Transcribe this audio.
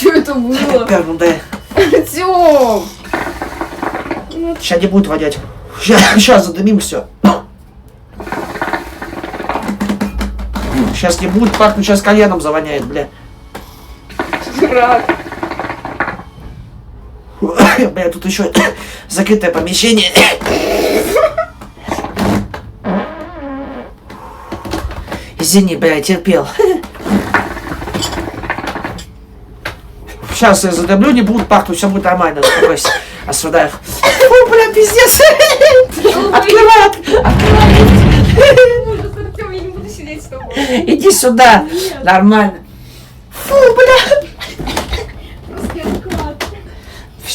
Что это было? Первым, да. Артём! Сейчас не будет вонять. Сейчас задымим все. Сейчас не будет пахнуть, сейчас кальяном завоняет, бля. Дурак. Бля, тут еще закрытое помещение. Извини, бля, терпел. Сейчас я задымлю, не будет пахнуть, все будет нормально. Успокойся. Асфадаев. О, бля, пиздец. Открывай. Ужас, Артём, я не буду сидеть с тобой. Иди сюда. Нормально.